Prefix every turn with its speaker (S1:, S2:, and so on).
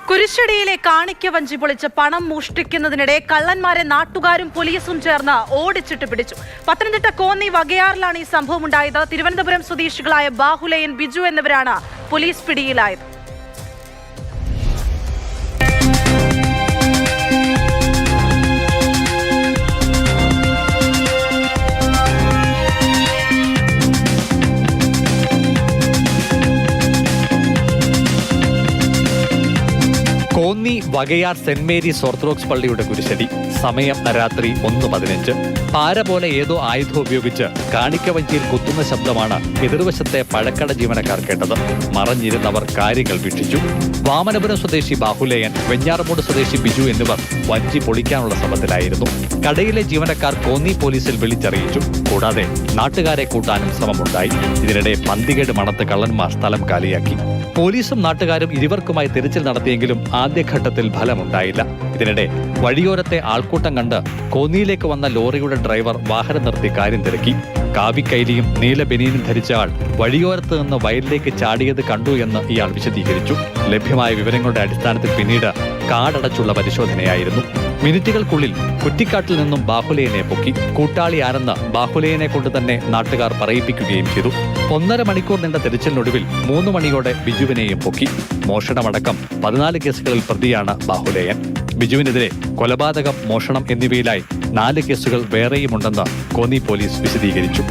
S1: കുരിശടിയിലെ കാണിക്ക വഞ്ചി പൊളിച്ച് പണം മോഷ്ടിക്കുന്നതിനിടെ കള്ളന്മാരെ നാട്ടുകാരും പോലീസും ചേർന്ന് ഓടിച്ചിട്ട് പിടിച്ചു. പത്തനംതിട്ട കോന്നി വകയാറിലാണ് ഈ സംഭവം ഉണ്ടായത്. തിരുവനന്തപുരം സ്വദേശികളായ ബാഹുലയൻ, ബിജു എന്നിവരാണ് പോലീസ് പിടിയിലായത്.
S2: Konni Vakayar saint Mary's orthodox പള്ളിയുടെ കുരിശടി. സമയം രാത്രി 1:15. പാര പോലെ ഏതോ ആയുധം ഉപയോഗിച്ച് കാണിക്കവഞ്ചിയിൽ കുത്തുന്ന ശബ്ദമാണ് എതിർവശത്തെ പഴക്കട ജീവനക്കാർ കേട്ടത്. മറഞ്ഞിരുന്നവർ കാര്യങ്ങൾ വീക്ഷിച്ചു. വാമനപുരം സ്വദേശി ബാഹുലയൻ, വെഞ്ഞാറമൂട് സ്വദേശി ബിജു എന്നിവർ വഞ്ചി പൊളിക്കാനുള്ള ശ്രമത്തിലായിരുന്നു. കടയിലെ ജീവനക്കാർ കോന്നി പോലീസിൽ വിളിച്ചറിയിച്ചു. കൂടാതെ നാട്ടുകാരെ കൂട്ടാനും ശ്രമമുണ്ടായി. ഇതിനിടെ പന്തികേട് മണത്ത് കള്ളന്മാർ സ്ഥലം കാലിയാക്കി. പോലീസും നാട്ടുകാരും ഇരുവർക്കുമായി തിരച്ചിൽ നടത്തിയെങ്കിലും ആദ്യഘട്ടത്തിൽ ഫലമുണ്ടായില്ല. ഇതിനിടെ വഴിയോരത്തെ ആൾക്കൂട്ടം കണ്ട് കോന്നിയിലേക്ക് വന്ന ലോറിയുടെ ഡ്രൈവർ വാഹനം നിർത്തി കാര്യം തിരക്കി. കാവിക്കൈലിയും നീല ബനിയനും ധരിച്ച ആൾ വഴിയോരത്ത് നിന്ന് വയലിലേക്ക് ചാടിയത് കണ്ടു എന്ന് ഇയാൾ വിശദീകരിച്ചു. ലഭ്യമായ വിവരങ്ങളുടെ അടിസ്ഥാനത്തിൽ പിന്നീട് കാടടച്ചുള്ള പരിശോധനയായിരുന്നു. മിനിറ്റുകൾക്കുള്ളിൽ കുറ്റിക്കാട്ടിൽ നിന്നും ബാഹുലയനെ പൊക്കി. കൂട്ടാളി ആരെന്ന് ബാഹുലയനെ കൊണ്ട് തന്നെ നാട്ടുകാർ പറയിപ്പിക്കുകയും ചെയ്തു. 1.5 മണിക്കൂർ നീണ്ട തെരച്ചിലിനൊടുവിൽ 3 മണിയോടെ ബിജുവിനെയും പൊക്കി. മോഷണമടക്കം 14 കേസുകളിൽ പ്രതിയാണ് ബാഹുലയൻ. ബിജുവിനെതിരെ കൊലപാതകം, മോഷണം എന്നിവയിലായി 4 കേസുകൾ വേറെയുമുണ്ടെന്ന് കോന്നി പോലീസ് വിശദീകരിച്ചു.